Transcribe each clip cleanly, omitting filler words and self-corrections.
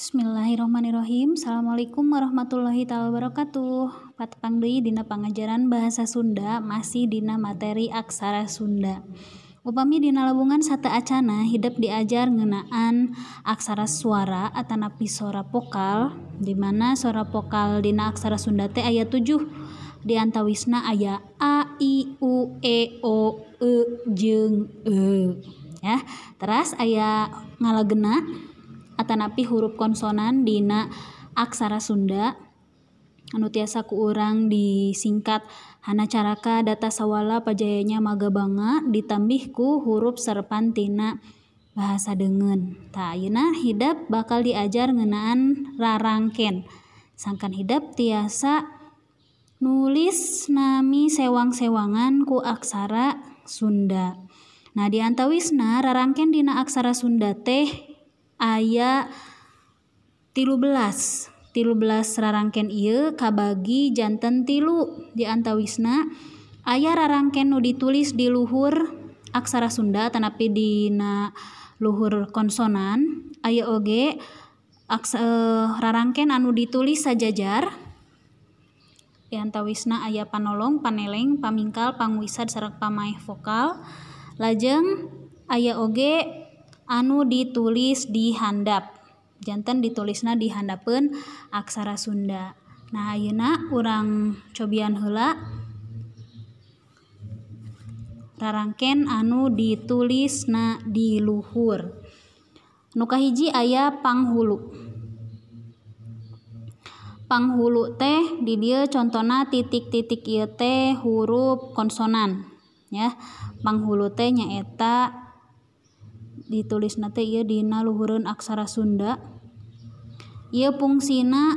Bismillahirrahmanirrahim. Assalamualaikum warahmatullahi wabarakatuh. Patepang deui dina pangajaran bahasa Sunda masih dina materi aksara Sunda. Upami dina lembungan sata acana hidup diajar ngeunaan aksara suara atanapi sora vokal, di mana sora vokal dina aksara Sunda teh aya 7. Di antawisna aya a, i, u, e, o, e jeung e. Ya, teras aya ngalageuna atanapi huruf konsonan dina aksara Sunda anu tiasa ku urang disingkat hanacaraka data sawala pajayanya maga bangga ditambih ku huruf serpan tina bahasa deungeun. Tah ayeuna hidep bakal diajar ngeunaan rarangken. Sangkan hidep tiasa nulis nami sewang-sewangan ku aksara Sunda. Nah di antawisna rarangken dina aksara Sunda teh aya 13 rarangken ieu kabagi janten 3. Di antawisna aya rarangken nu ditulis di luhur aksara Sunda tanapi dina luhur konsonan, aya oge rarangken anu ditulis sajajar. Di antawisna aya panolong, paneleng, pamingkal, pangwisad sareng pamaeh vokal. Lajeng aya oge anu ditulis di handap, janten ditulisna di handapeun aksara Sunda. Nah ayeuna urang cobian heula rarangken anu ditulisna di luhur. Nu kahiji aya panghulu. Panghulu teh di dieu contona titik-titik ieu teh huruf konsonan ya. Panghulu teh nyaeta ditulisna teh ieu dina luhureun aksara Sunda. Ieu fungsina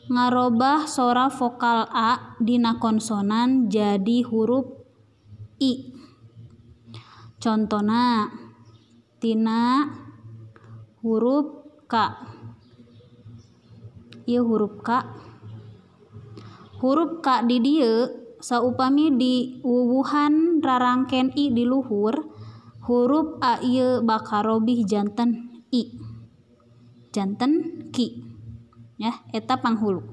ngarobah sora vokal a dina konsonan jadi huruf i. Contona tina huruf k. Ieu huruf k. Huruf k di dieu saupami diwuwuhan rarangken i di luhur, huruf a ieu bakal robih janten i, janten ki ya, eta panghulu.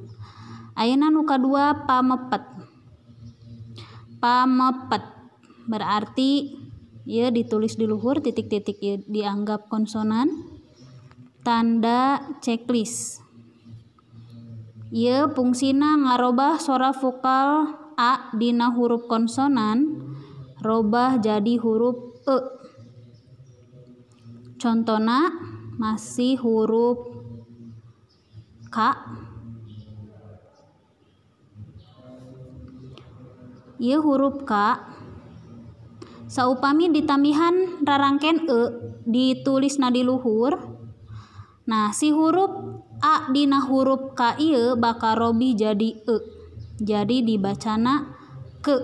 Ayeuna nu kadua pamepet. Pamepet berarti ieu ditulis di luhur, titik-titik ieu dianggap konsonan, tanda checklist. Ieu fungsina ngarobah sora vokal a dina huruf konsonan robah jadi huruf e. Contona masih huruf k. Ieu huruf k saupami ditambihan rarangken e ditulisna di luhur. Nah si huruf a dina huruf k ieu bakal robih jadi e. Jadi dibacana ke.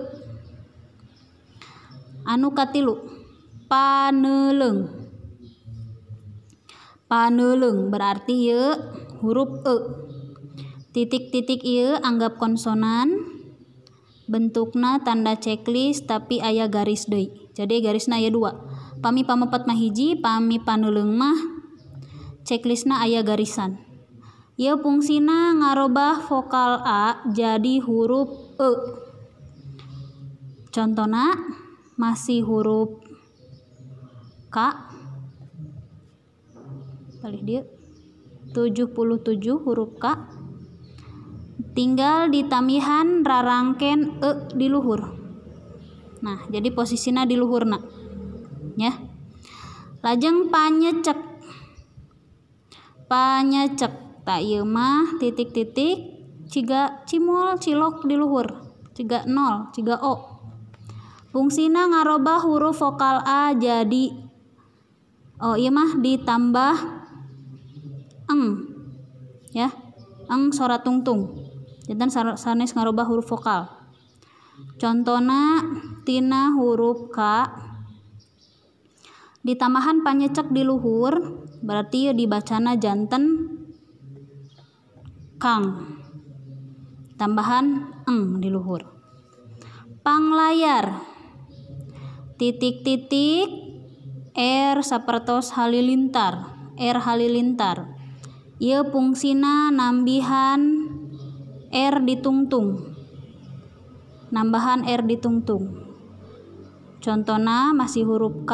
Anu katilu paneuleung. Paneuleung berarti ieu huruf e. Titik-titik ieu anggap konsonan, bentukna tanda checklist tapi aya garis deui. Jadi garisna aya 2. Pami pamepet mah hiji, pami paneuleung mah checklistna aya garisan. Ieu fungsina ngarobah vokal a jadi huruf e. Contona masih huruf k. Balik dia 77 huruf k. Tinggal ditambihan rarangken e di luhur. Nah jadi posisina di luhurna ya. Lajeng panyecek. Panyecek tak ieu mah titik-titik ciga cimol cilok di luhur, ciga 0, ciga o. Fungsina ngarobah huruf vokal a jadi ieu mah ditambah eng ya, eng sora tungtung. Janten sanes ngarobah huruf vokal. Contona tina huruf k ditambahan panyecek di luhur berarti ieu dibacana janten kang. Tambahan eng di luhur. Panglayar. Titik-titik R sapertos halilintar, R halilintar. Ieu fungsina nambihan R ditungtung. Nambahan R ditungtung. Contohna masih huruf K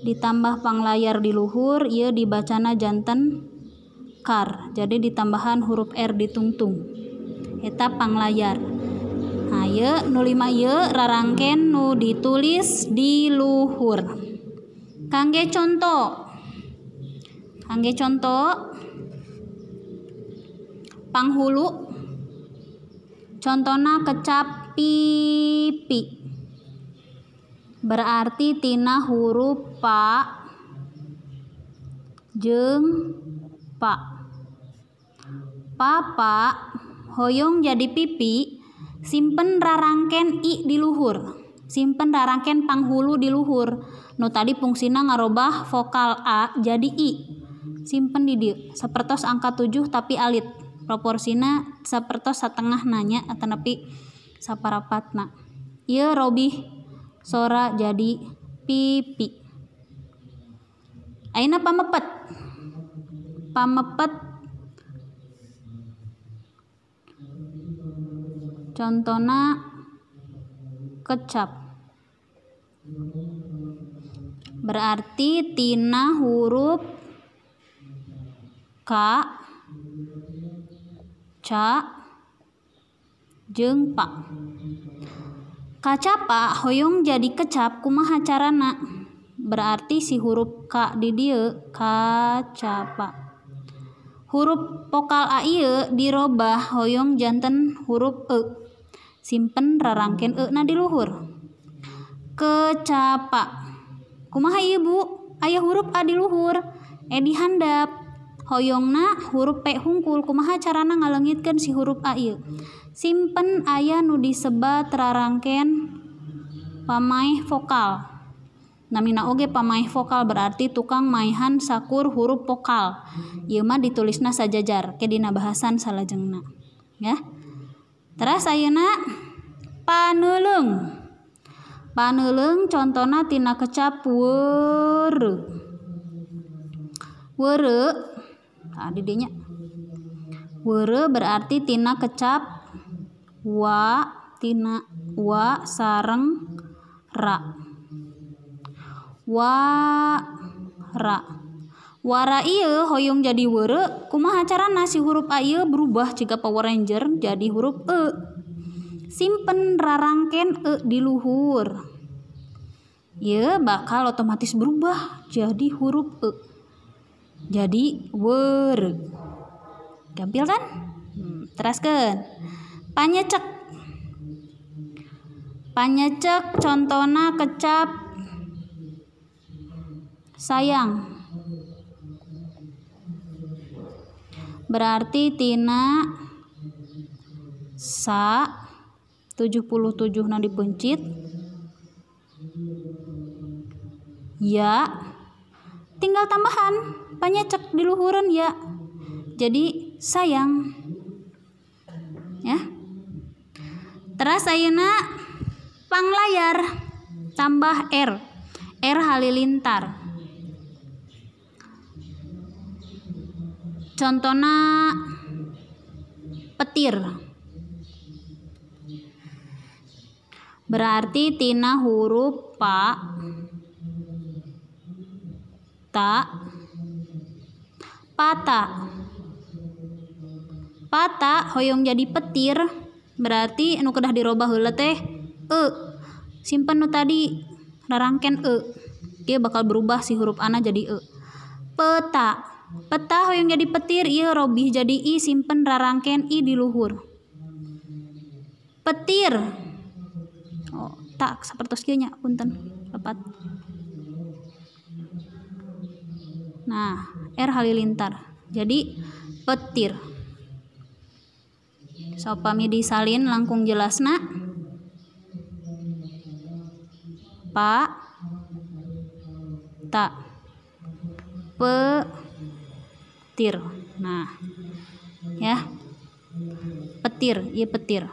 ditambah panglayar di luhur, ieu dibacana janten kar. Jadi ditambahan huruf R ditungtung. Eta panglayar. Nah, ieu nu 5 ieu rarangken nu ditulis di luhur. Kangge contoh. Panghulu. Contohna kecap pipi. Berarti tina huruf pa jeung pa. Papa hoyong jadi pipi, simpen rarangken I di luhur. Simpen rarangken panghulu di luhur. Nu tadi fungsina ngarobah vokal A jadi I. Simpen di dieu. Sapertos angka 7 tapi alit. Proporsina sapertos satengah nanya atau nepi saparapatna. Ieu robih sora jadi pipi. Ayeuna pamepet. Contohna kecap. Berarti tina huruf K, ca, jeung pa. Kacapa hoyong jadi kecap kumaha carana? Berarti si huruf K di dieu kacapa. Huruf vokal A ieu dirobah hoyong janten huruf E. Simpen rarangken E na di luhur. Kecapa. Kumaha ieu Bu? Aya huruf A di luhur. Di handap. Hoyongna huruf P hungkul. Kumaha carana ngaleungitkeun si huruf A ieu? Simpen aya nu disebat rarangken pamaeh vokal. Namina oge pamaeh vokal berarti tukang maehan sakur huruf vokal. Ieu mah ditulisna sajajar ke dina bahasan salajengna. Ya. Terus ayeuna paneuleung. Paneuleung contona tina kecap weureu. Weureu. Di dieu nya. Weureu berarti tina kecap wa tina wa sareng ra. Wara. Wara ieu hoyong jadi weureu, kumaha carana si huruf A ieu berubah jika Power Ranger jadi huruf E. Simpen rarangken E di luhur. Ieu bakal otomatis berubah jadi huruf E. Jadi weureu. Gampil kan? Teraskeun. Panyecek. Panyecek contona kecap sayang. Berarti tina sa 77 na dipencit ya tinggal tambahan panyecek di luhureun ya. Jadi sayang. Ya. Terus ayeuna panglayar tambah R. R halilintar. Contohna petir. Berarti tina huruf pa ta pata. Pata hoyong jadi petir berarti anu kedah dirobah heula teh E. Simpen nu tadi rarangken E. Ieu bakal berubah si huruf ana jadi E. Peta. Peta hoyong jadi petir ieu robih jadi I, simpen rarangken I di luhur. Petir. Oh, tak sapertos kieu nya punten. Tepat. Nah, R halilintar. Jadi petir. Sopami disalin langkung jelasna. Pa ta petir. Nah, ya. Petir, ieu petir.